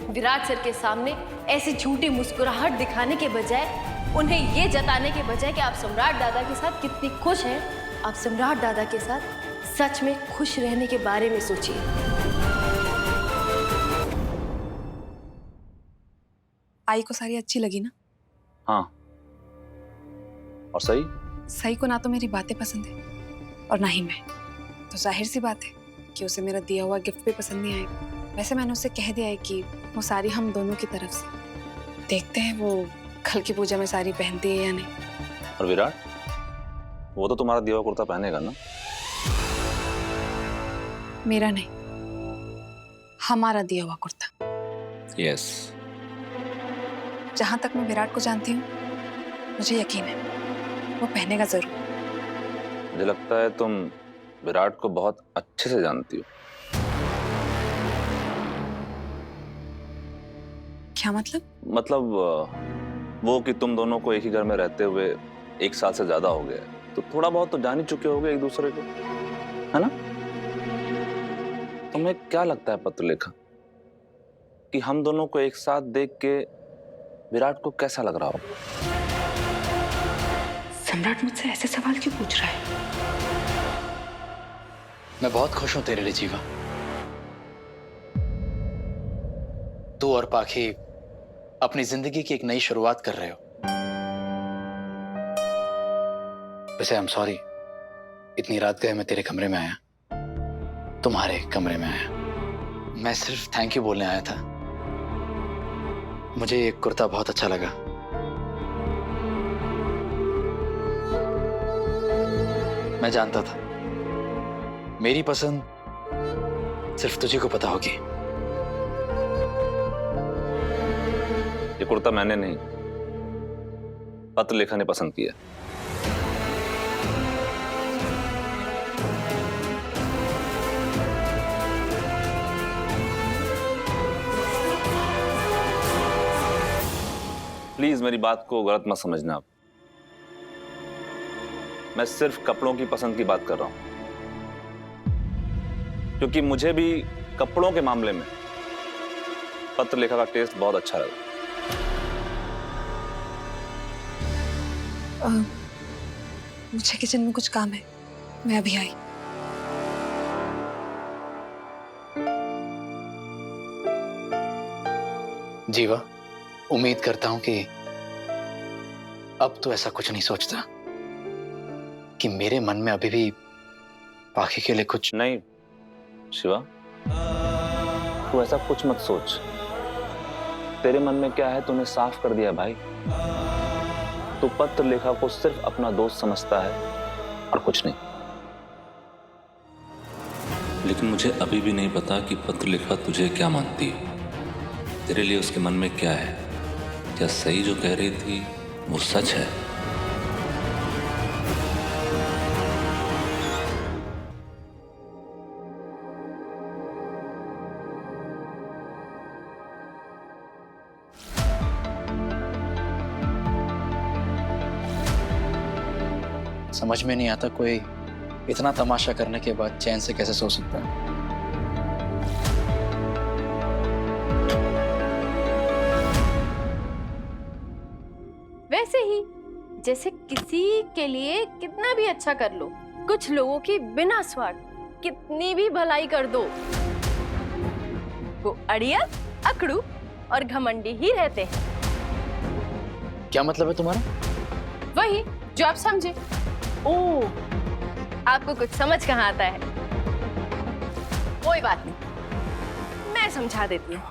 Virat sir के सामने ऐसी झूठी मुस्कुराहट दिखाने के बजाय, उन्हें ये जताने के बजाय कि आप सम्राट दादा के साथ कितनी खुश हैं, आप सम्राट दादा के साथ सच में खुश रहने के बारे में सोचिए। आई को सारी अच्छी लगी ना? हाँ। और सही? सही को ना तो मेरी बातें पसंद है और ना ही मैं, तो जाहिर सी बात है कि उसे मेरा दिया हुआ गिफ्ट भी पसंद नहीं आएगा। वैसे मैंने उससे कह दिया है कि वो साड़ी हम दोनों की तरफ से। देखते हैं वो कल की पूजा में साड़ी पहनती है या नहीं। और विराट, वो तो तुम्हारा दिया हुआ कुर्ता पहनेगा ना? मेरा नहीं, हमारा दिया हुआ कुर्ता। यस। जहां तक मैं विराट को जानती हूँ, मुझे यकीन है वो पहनेगा जरूर। मुझे लगता है तुम विराट को बहुत अच्छे से जानती हो। क्या मतलब? मतलब वो कि तुम दोनों को एक ही घर में रहते हुए 1 साल से ज्यादा हो गया है, तो थोड़ा बहुत तो जान ही चुके होगे एक दूसरे को, है ना? तुम्हें क्या लगता है पत्रलेखा कि हम दोनों को एक साथ देख के विराट को कैसा लग रहा होगा? सम्राट मुझसे ऐसे सवाल क्यों पूछ रहा है? मैं बहुत खुश हूं तेरे लिए जीवा। तू और पाखी अपनी जिंदगी की एक नई शुरुआत कर रहे हो। वैसे आई एम सॉरी, इतनी रात गए मैं तेरे कमरे में आया, तुम्हारे कमरे में आया। मैं सिर्फ थैंक यू बोलने आया था। मुझे ये कुर्ता बहुत अच्छा लगा। मैं जानता था मेरी पसंद सिर्फ तुझे को पता होगी। ये कुर्ता मैंने नहीं, पत्रलेखा ने पसंद किया। प्लीज मेरी बात को गलत मत समझना आप। मैं सिर्फ कपड़ों की पसंद की बात कर रहा हूं, क्योंकि मुझे भी कपड़ों के मामले में पत्रलेखा का टेस्ट बहुत अच्छा लगा। मुझे किचन में कुछ काम है, मैं अभी आई। जीवा, उम्मीद करता हूं कि अब तो ऐसा कुछ नहीं सोचता कि मेरे मन में अभी भी पाखी के लिए कुछ। नहीं शिवा, तू ऐसा कुछ मत सोच। तेरे मन में क्या है तूने साफ कर दिया भाई। तू पत्रलेखा को सिर्फ अपना दोस्त समझता है और कुछ नहीं। लेकिन मुझे अभी भी नहीं पता कि पत्रलेखा तुझे क्या मानती है। तेरे लिए उसके मन में क्या है? क्या सही जो कह रही थी वो सच है? समझ में नहीं आता कोई इतना तमाशा करने के बाद चैन से कैसे सो सकता है। वैसे ही जैसे किसी के लिए कितना भी अच्छा कर लो, कुछ लोगों की बिना स्वार्थ कितनी भी भलाई कर दो, वो अड़ियल, अकड़ू और घमंडी ही रहते हैं। क्या मतलब है तुम्हारा? वही जो आप समझे। ओह, आपको कुछ समझ कहाँ आता है। कोई बात नहीं, मैं समझा देती हूँ।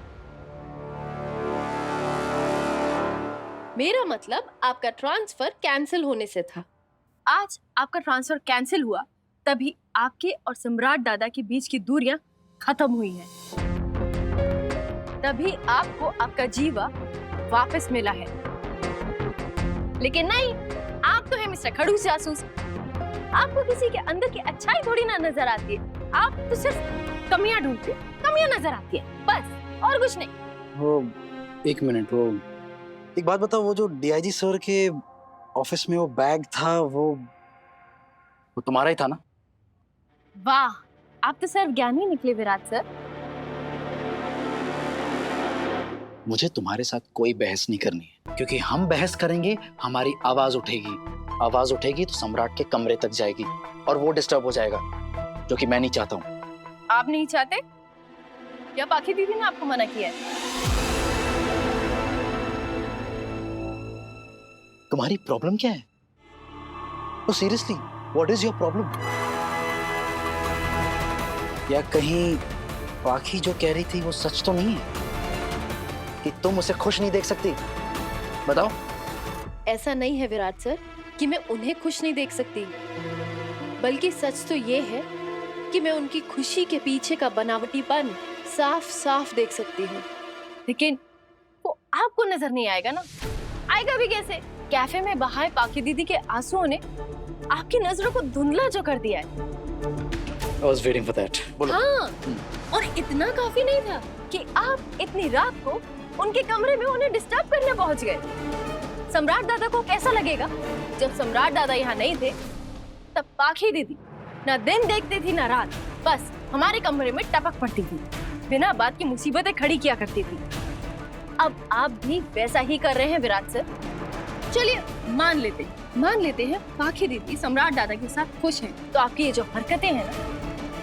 मेरा मतलब आपका ट्रांसफर कैंसिल होने से था। आज आपका ट्रांसफर कैंसिल हुआ, तभी आपके और सम्राट दादा के बीच की दूरियां खत्म हुई हैं। तभी आपको आपका जीवा वापस मिला है। लेकिन नहीं, आप तो है मिस्टर खड़ूस जासूस। आपको किसी के अंदर की अच्छाई थोड़ी ना नजर आती है, आप तो सिर्फ कमियां ढूंढते हैं, कमियां नजर आती है बस, और कुछ नहीं। वो एक मिनट, वो एक बात बताओ, वो जो डीआईजी सर के ऑफिस में वो बैग था, वो तुम्हारा ही था ना? वाह, आप तो सिर्फ ज्ञानी निकले विराट सर। मुझे तुम्हारे साथ कोई बहस नहीं करनी है, क्योंकि हम बहस करेंगे हमारी आवाज उठेगी। आवाज उठेगी तो सम्राट के कमरे तक जाएगी और वो डिस्टर्ब हो जाएगा, जो कि मैं नहीं चाहता हूँ। आप नहीं चाहते या पाखी दीदी ने आपको मना किया है? तुम्हारी प्रॉब्लम क्या है? तो seriously, what is your problem? या कहीं पाखी जो कह रही थी वो सच तो नहीं है कि तुम उसे खुश नहीं देख सकती? बताओ। ऐसा नहीं है विराट सर कि मैं उन्हें खुश नहीं देख सकती, बल्कि सच तो ये है कि मैं उनकी खुशी के पीछे का बनावटीपन साफ साफ देख सकती हूँ। लेकिन वो आपको नजर नहीं आएगा ना। आएगा भी कैसे? कैफे में बहाए पाखी दीदी के आंसुओं ने आपकी नजरों को धुंधला जो कर दिया है। I was waiting for that. बोलो। हाँ, और इतना काफी नहीं था कि आप इतनी रात को उनके कमरे में उन्हें डिस्टर्ब करने पहुंच गए। सम्राट दादा को कैसा लगेगा जब सम्राट दादा यहाँ नहीं थे? तब पाखी दीदी ना दिन देखती थी ना रात, बस हमारे कमरे में टपक पड़ती थी, बिना बात की मुसीबतें खड़ी किया करती थी। अब आप भी वैसा ही कर रहे हैं विराट सर। चलिए मान लेते हैं पाखी दीदी सम्राट दादा के साथ खुश हैं, तो आपकी ये जो हरकतें हैं ना,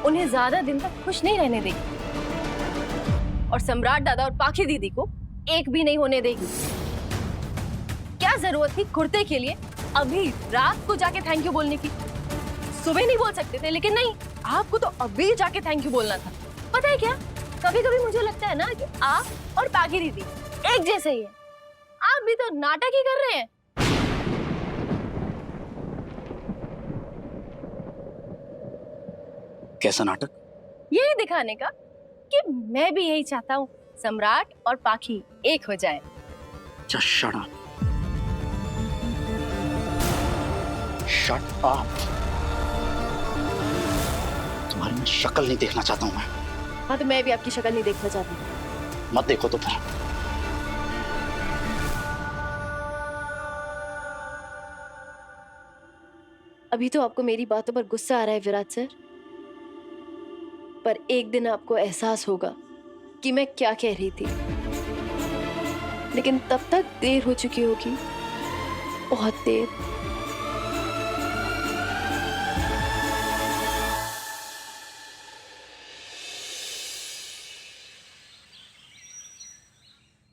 उन्हें ज्यादा दिन तक खुश नहीं रहने देगी और सम्राट दादा और पाखी दीदी को एक भी नहीं होने देगी। क्या जरूरत थी कुर्ते के लिए अभी रात को जाके थैंक यू बोलने की? सुबह नहीं बोल सकते थे, लेकिन नहीं, आपको तो अभी जाके थैंक यू बोलना था। पता है क्या, कभी कभी मुझे लगता है ना कि आप और पाखी दीदी एक जैसे ही है। आप भी तो नाटक ही कर रहे हैं। कैसा नाटक? यही दिखाने का कि मैं भी यही चाहता हूँ, सम्राट और पाखी एक हो जाए। Just shut up. Shut up. तुम्हारी मैं शक्ल नहीं देखना चाहता हूँ मैं। हाँ, तो मैं भी आपकी शक्ल नहीं देखना चाहती। मत देखो तो फिर। अभी तो आपको मेरी बातों पर गुस्सा आ रहा है विराट सर, पर एक दिन आपको एहसास होगा कि मैं क्या कह रही थी। लेकिन तब तक देर हो चुकी होगी, बहुत देर।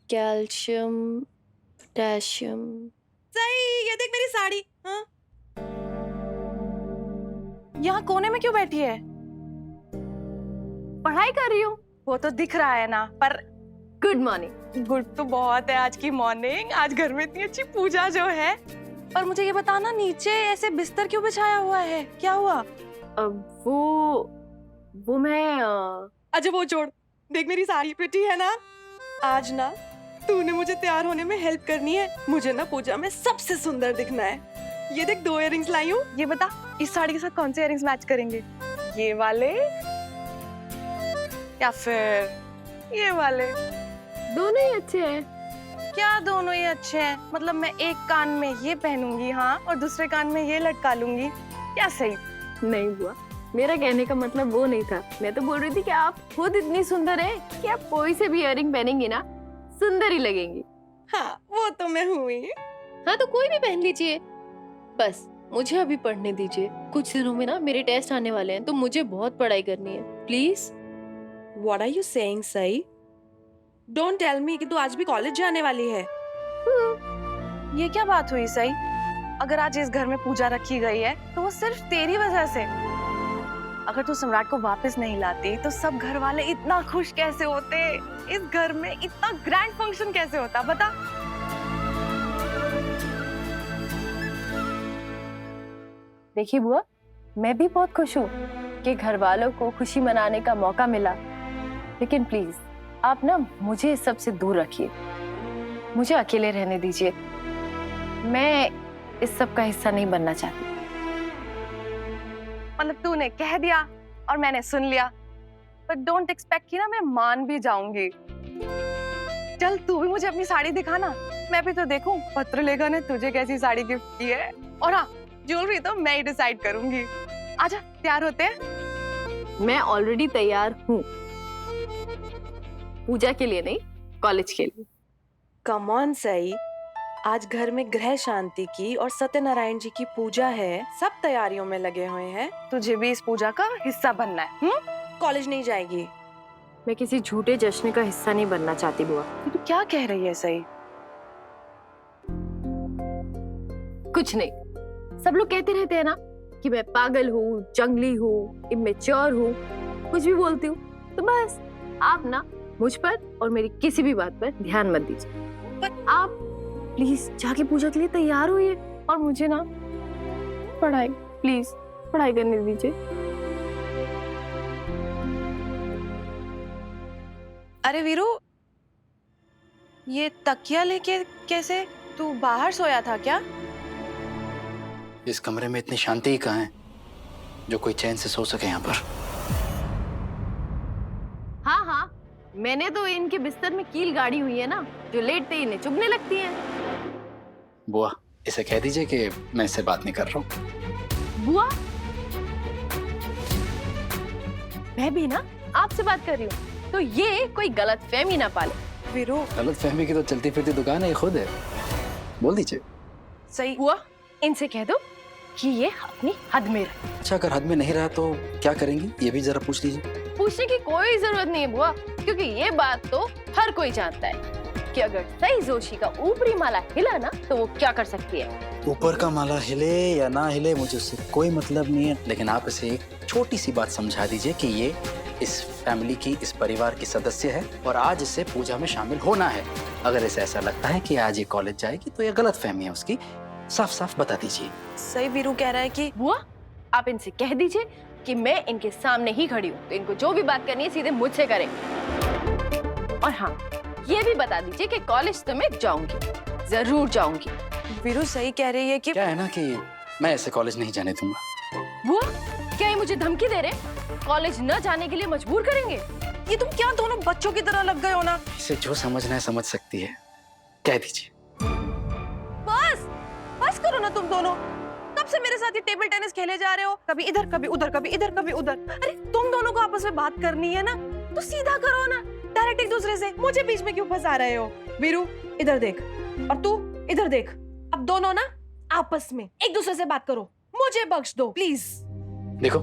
Calcium, potassium. सही, ये देख मेरी साड़ी। हाँ, यहाँ कोने में क्यों बैठी है? पढ़ाई कर रही हूँ। वो तो दिख रहा है ना, पर गुड मॉर्निंग। गुड तो बहुत है आज की मॉर्निंग। आज घर में इतनी अच्छी पूजा जो है। और मुझे ये बताना, नीचे ऐसे बिस्तर क्यों बिछाया हुआ है? क्या हुआ? वो मैं अच्छा वो छोड़, देख मेरी साड़ी प्रिटी है ना। आज ना तूने मुझे तैयार होने में हेल्प करनी है। मुझे ना पूजा में सबसे सुंदर दिखना है। ये देख 2 इयररिंग्स लाई हूँ। ये बता, इस साड़ी के साथ कौन से इयररिंग्स मैच करेंगे? ये वाले या फिर ये वाले? दोनों ही अच्छे हैं। क्या दोनों ही अच्छे हैं? मतलब मैं एक कान में ये पहनूंगी, हाँ, और दूसरे कान में ये लटका लूंगी, क्या सही? नहीं बुआ, मेरा कहने का मतलब वो नहीं था। मैं तो बोल रही थी कि आप खुद इतनी सुंदर हैं कि आप कोई से भी इयररिंग पहनेंगी ना, सुंदर ही लगेंगी। हाँ, वो तो मैं हुई। हाँ, तो कोई भी पहन लीजिए, बस मुझे अभी पढ़ने दीजिए। कुछ दिनों में ना मेरे टेस्ट आने वाले हैं, तो मुझे बहुत पढ़ाई करनी है। Please. What are you saying, Sai? Don't tell me कि तू आज भी कॉलेज जाने वाली है। ये क्या बात हुई सई? अगर आज इस घर में पूजा रखी गई है तो वो सिर्फ तेरी वजह से। अगर तू सम्राट को वापस नहीं लाती तो सब घर वाले इतना खुश कैसे होते? इस घर में इतना ग्रैंड फंक्शन कैसे होता, बता? देखिए बुआ, मैं भी बहुत खुश हूँ कि घर वालों को खुशी मनाने का मौका मिला, लेकिन प्लीज आप ना मुझे इस सब से दूर रखिए। मुझे अकेले रहने दीजिए। मैं इस सब का हिस्सा नहीं बनना चाहती। मतलब तूने कह दिया और मैंने सुन लिया, पर डोंट एक्सपेक्ट कि ना मैं मान भी जाऊंगी। चल तू भी मुझे अपनी साड़ी दिखाना, मैं भी तो देखूं पत्रलेखा ने तुझे कैसी साड़ी गिफ्ट की है। और हाँ, ज्वेलरी तो मैं ही डिसाइड करूंगी। आजा, तैयार होते हैं। मैं ऑलरेडी तैयार हूँ, पूजा के लिए नहीं, कॉलेज के लिए। कम ऑन सई, आज घर में ग्रह शांति की और सत्यनारायण जी की पूजा है, सब तैयारियों में लगे हुए हैं। तुझे भी इस पूजा का हिस्सा बनना है। कॉलेज नहीं जाएगी? मैं किसी झूठे जश्न का हिस्सा नहीं बनना चाहती बुआ। तू क्या कह रही है सई? कुछ नहीं, सब लोग कहते रहते हैं ना कि मैं पागल हूँ, जंगली हूँ, इमेच्योर हूँ, कुछ भी बोलती हूँ। तो बस आप ना मुझ पर और मेरी किसी भी बात पर ध्यान मत दीजिए। पर आप प्लीज जाके पूजा के लिए तैयार होइए और मुझे ना प्लीज पढ़ाई करने दीजिए। अरे वीरू, ये तकिया लेके कैसे? तू बाहर सोया था क्या? इस कमरे में इतनी शांति ही कहाँ है जो कोई चैन से सो सके यहाँ पर? हाँ, मैंने तो इनके बिस्तर में कील गाड़ी हुई है ना, जो लेटते ही इन्हें चुभने लगती है। बुआ, इसे कह दीजिए कि मैं इससे बात नहीं कर रहा हूँ। बुआ, मैं भी ना आपसे बात कर रही हूँ, तो ये कोई गलत फहमी ना पाले। वीरू, गलत फहमी की तो चलती फिरती दुकान है, ये खुद है। बोल दीजिए। सही बुआ, इनसे कह दो कि ये अपनी हद में रहे। अच्छा, अगर हद में नहीं रहा तो क्या करेंगी, ये भी जरा पूछ लीजिए। पूछने की कोई जरूरत नहीं है बुआ, क्योंकि ये बात तो हर कोई जानता है कि अगर सई जोशी का ऊपरी माला हिला ना तो वो क्या कर सकती है। ऊपर का माला हिले या ना हिले मुझे उससे कोई मतलब नहीं है, लेकिन आप इसे एक छोटी सी बात समझा दीजिए कि ये इस फैमिली की, इस परिवार की सदस्य है और आज इसे पूजा में शामिल होना है। अगर इसे ऐसा लगता है कि आज ये कॉलेज जाएगी तो ये गलत फहमी है उसकी, साफ साफ बता दीजिए। सही वीरू कह रहा है कि बुआ, आप इनसे कह दीजिए कि मैं इनके सामने ही खड़ी हूँ, तो इनको जो भी बात करनी है सीधे मुझसे करें। और हाँ, ये भी बता दीजिए कि कॉलेज तो मैं जाऊंगी, जरूर जाऊंगी। वीरू सही कह रही है कि क्या है ना कि मैं ऐसे कॉलेज नहीं जाने दूंगा। बुआ, क्या ये मुझे धमकी दे रहे? कॉलेज न जाने के लिए मजबूर करेंगे? ये तुम क्या दोनों बच्चों की तरह लग गए हो ना? इसे जो समझना है समझ सकती है, कह दीजिए। बस करो ना तुम दोनों, कब से मेरे साथ ये टेबल टेनिस खेले जा रहे हो? कभी इधर, कभी उधर, कभी इधर, कभी उधर। अरे तुम दोनों को आपस में बात करनी है ना, तो सीधा करो ना, डायरेक्ट एक दूसरे से। मुझे बीच में क्यों फंसा रहे हो? वीरू इधर देख और तू इधर देख। अब दोनों ना आपस में एक दूसरे से बात करो, मुझे बख्श दो प्लीज। देखो,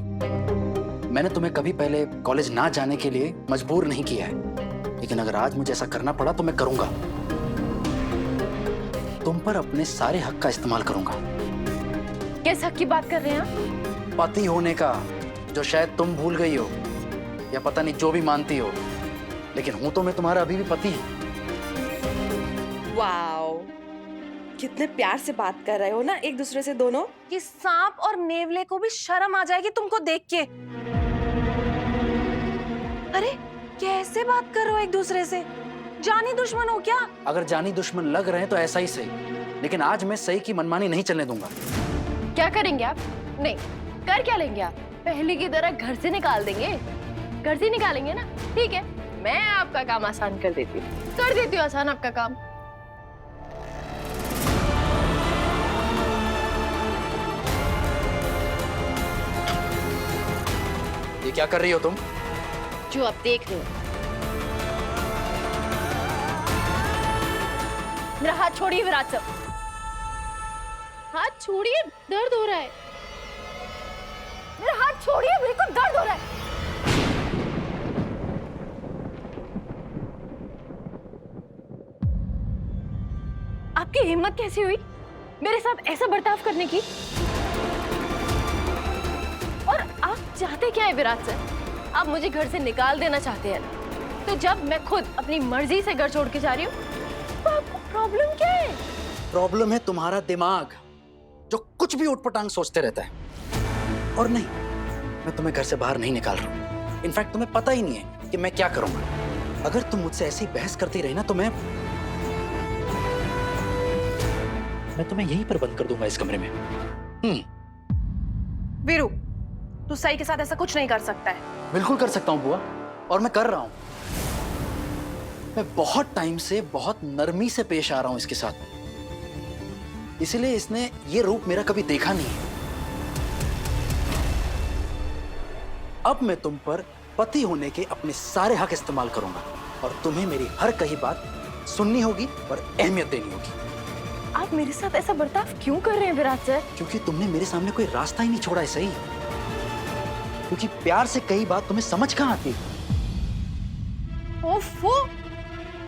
मैंने तुम्हें कभी पहले कॉलेज ना जाने के लिए मजबूर नहीं किया है, लेकिन अगर आज मुझे ऐसा करना पड़ा तो मैं करूंगा। तुम पर अपने सारे हक का इस्तेमाल करूंगा। किस हक की बात कर रहे हैं आप? पति होने का, जो शायद तुम भूल गई हो या पता नहीं जो भी मानती हो, लेकिन हूं तो मैं तुम्हारा अभी भी पति। वाओ, कितने प्यार से बात कर रहे हो ना एक दूसरे से दोनों, कि सांप और नेवले को भी शर्म आ जाएगी तुमको देख के। अरे कैसे बात कर रहे हो एक दूसरे से? जानी दुश्मन हो क्या? अगर जानी दुश्मन लग रहे हैं तो ऐसा ही सही, लेकिन आज मैं सही की मनमानी नहीं चलने दूंगा। क्या करेंगे आप? नहीं, कर क्या लेंगे आप? पहले की तरह घर से निकाल देंगे? घर से निकालेंगे ना? ठीक है, मैं आपका काम आसान कर देती हूँ, कर देती हूँ आसान आपका काम। ये क्या कर रही हो तुम? जो आप देख रहे हो। मेरा हाथ छोड़िए विराट सर, हाथ छोड़िए, दर्द हो रहा है। मेरा हाथ छोड़िए, मेरे को दर्द हो रहा है। आपकी हिम्मत कैसी हुई मेरे साथ ऐसा बर्ताव करने की? और आप चाहते क्या है विराट सर? आप मुझे घर से निकाल देना चाहते हैं ना? तो जब मैं खुद अपनी मर्जी से घर छोड़ के जा रही हूँ तो आपको प्रॉब्लम क्या है? प्रॉब्लम है तुम्हारा दिमाग, जो कुछ भी उठपटांग सोचते रहता है। और नहीं, मैं तुम्हें घर से बाहर नहीं निकाल रहा हूँ। इनफैक्ट तुम्हें पता ही नहीं है कि मैं क्या करूंगा। अगर तुम मुझसे ऐसी बहस करती रही ना तो मैं तुम्हें यहीं पर बंद कर दूंगा इस कमरे में। वीरू, तू सही के साथ ऐसा कुछ नहीं कर सकता है। बिल्कुल कर सकता हूँ बुआ, और मैं कर रहा हूँ। मैं बहुत टाइम से बहुत नरमी से पेश आ रहा हूं इसके साथ, इसलिए इसने ये रूप मेरा कभी देखा नहीं है। अब मैं तुम पर पति होने के अपने सारे हक इस्तेमाल करूंगा और तुम्हें मेरी हर कही बात सुननी होगी और अहमियत देनी होगी। आप मेरे साथ ऐसा बर्ताव क्यों कर रहे हैं विराट सर? क्योंकि तुमने मेरे सामने कोई रास्ता ही नहीं छोड़ा है, सही? क्योंकि प्यार से कई बात तुम्हें समझ कहाँ आती। ओफो,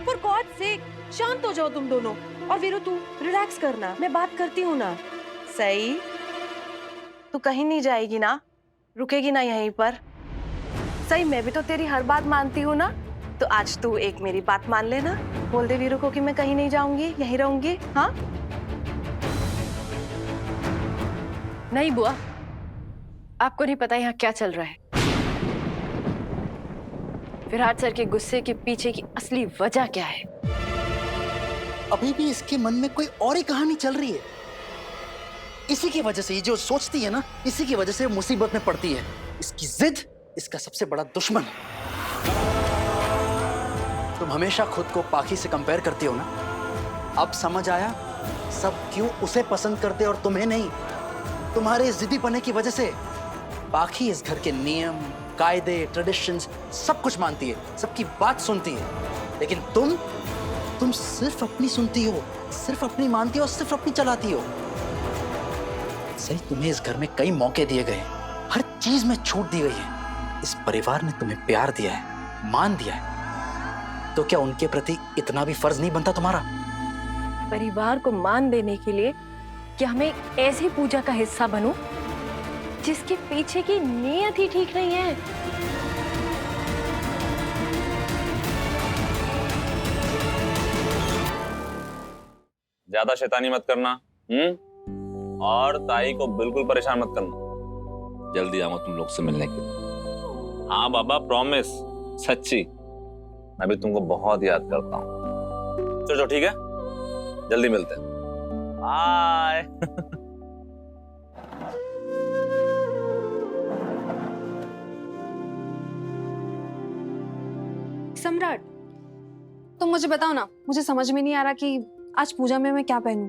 फॉर गॉड सेक, शांत हो जाओ तुम दोनों। और वीरू तू रिलैक्स करना, मैं बात करती हूँ ना। सही, तू कहीं नहीं जाएगी ना? रुकेगी ना यहीं पर? सही, मैं भी तो तेरी हर बात मानती हूँ ना, तो आज तू एक मेरी बात मान लेना। बोल दे वीरू को कि मैं कहीं नहीं जाऊंगी, यहीं रहूंगी। हाँ? नहीं बुआ, आपको नहीं पता यहाँ क्या चल रहा है। विराट सर के गुस्से के पीछे की असली वजह क्या है? अभी भी इसके मन में कोई और ही कहानी चल रही है। इसी की वजह से ये जो सोचती है ना, इसी की वजह से मुसीबत में पड़ती है। इसकी जिद इसका सबसे बड़ा दुश्मन है। तुम हमेशा खुद को पाखी से कंपेयर करती हो ना, अब समझ आया सब क्यों उसे पसंद करते और तुम्हें नहीं। तुम्हारे जिद्दीपने की वजह से पाखी इस घर के नियम, कायदे, ट्रेडिशंस सब कुछ मानती है, सबकी बात सुनती है। लेकिन तुम सिर्फ अपनी सुनती हो, सिर्फ अपनी मानती हो, सिर्फ अपनी चलाती हो। सही, तुम्हें इस घर में कई मौके दिए गए, हर चीज में छूट दी गई है। इस परिवार ने तुम्हें प्यार दिया है, मान दिया है, तो क्या उनके प्रति इतना भी फर्ज नहीं बनता तुम्हारा? परिवार को मान देने के लिए क्या हमें ऐसी पूजा का हिस्सा बनूं जिसके पीछे की नीयत ही ठीक नहीं है? ज्यादा शैतानी मत करना, और ताई को बिल्कुल परेशान मत करना। जल्दी आऊंगा तुम लोग से मिलने के लिए। हाँ बाबा, प्रॉमिस, सच्ची। मैं भी तुमको बहुत याद करता हूँ। चलो ठीक है, जल्दी मिलते हैं। बाय। सम्राट, तुम मुझे बताओ ना, मुझे समझ में नहीं आ रहा कि आज पूजा में मैं क्या पहनूं।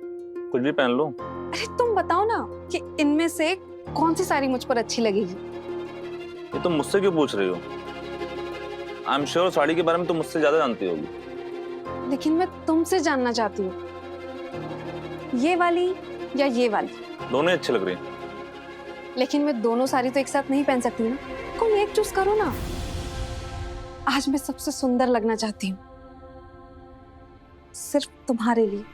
कुछ भी पहन लो। अरे तुम बताओ ना कि इनमें से कौन सी साड़ी मुझ पर अच्छी लगेगी। ये तुम मुझसे क्यों पूछ रही हो? आई एम श्योर साड़ी के बारे में तुम मुझसे ज्यादा जानती होगी। लेकिन मैं तुमसे जानना चाहती हूँ, ये वाली या ये वाली? दोनों ही अच्छी लग रही हैं। लेकिन मैं दोनों साड़ी तो एक साथ नहीं पहन सकती ना, कोई एक चूज करो ना। आज मैं सबसे सुंदर लगना चाहती हूँ, सिर्फ तुम्हारे लिए।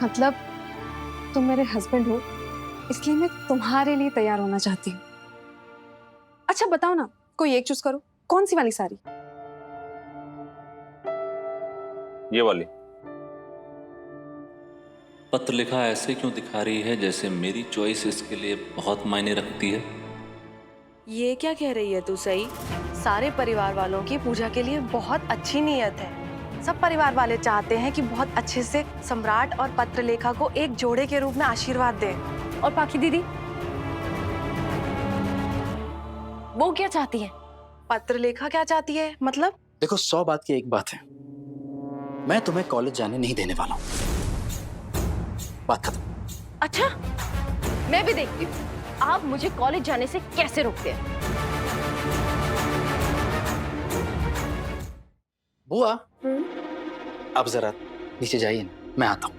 मतलब तुम मेरे हस्बैंड हो, इसलिए मैं तुम्हारे लिए तैयार होना चाहती हूँ। अच्छा बताओ ना, कोई एक चूज करो, कौन सी वाली साड़ी? ये वाली। पत्र लिखा ऐसे क्यों दिखा रही है जैसे मेरी चॉइस इसके लिए बहुत मायने रखती है? ये क्या कह रही है तू? सही, सारे परिवार वालों की पूजा के लिए बहुत अच्छी नीयत है। सब परिवार वाले चाहते हैं कि बहुत अच्छे से सम्राट और पत्रलेखा को एक जोड़े के रूप में आशीर्वाद दे। और पाखी दीदी, वो क्या चाहती है? पत्रलेखा क्या चाहती है मतलब? देखो, 100 बात की एक बात है, मैं तुम्हें कॉलेज जाने नहीं देने वाला हूँ। बात खत्म। अच्छा, मैं भी देखती हूँ आप मुझे कॉलेज जाने से कैसे रोकते हैं। बुआ, अब जरा नीचे जाइए ना, मैं आता हूँ।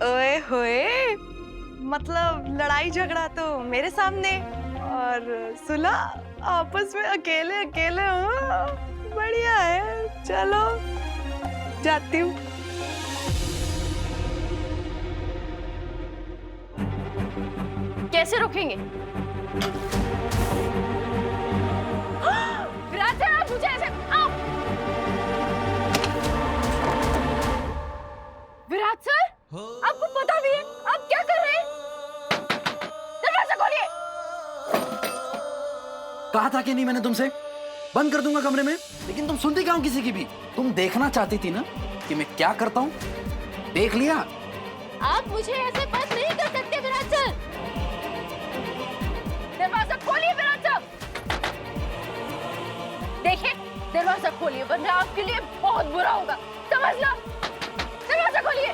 ओए होए, मतलब लड़ाई झगड़ा तो मेरे सामने और सुलह आपस में अकेले अकेले। बढ़िया है, चलो जाती हूँ। कैसे रोकेंगे? विराट सर, आप मुझे ऐसे विराट सर, आपको पता भी है आप क्या कर रहे हैं? दरवाजा खोलिए। कहा था कि नहीं मैंने तुमसे, बंद कर दूंगा कमरे में, लेकिन तुम सुनती क्यों किसी की भी? तुम देखना चाहती थी ना कि मैं क्या करता हूँ, देख लिया। आप मुझे ऐसे बात नहीं कर सकते विराट सर। दरवाजा खोलिए विराट सर। देखिए, दरवाजा खोलिए वरना आपके लिए बहुत बुरा होगा, समझ लो। दरवाजा खोलिए।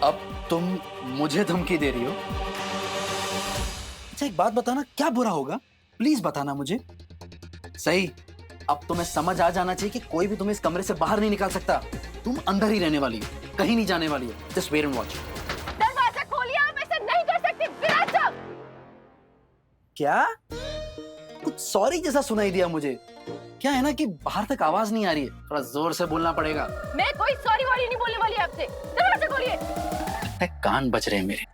अब तुम मुझे धमकी दे रही हो? अच्छा एक बात बताना, क्या बुरा होगा? प्लीज बताना मुझे। सही, अब तुम्हें समझ आ जाना चाहिए कि कोई भी तुम्हें इस कमरे से बाहर नहीं निकाल सकता। तुम अंदर ही रहने वाली हो, कहीं नहीं जाने वाली हो। Just wait and watch. दरवाजा खोलिए, आप ऐसा नहीं कर सकते विराट साहब। क्या? कुछ सॉरी जैसा सुनाई दिया मुझे। क्या है ना कि बाहर तक आवाज नहीं आ रही है, थोड़ा जोर से बोलना पड़ेगा। मैं कोई सॉरी वॉरी नहीं बोलने वाली आपसे। दरवाजा खोलिए। लगता है कान बज रहे हैं मेरे।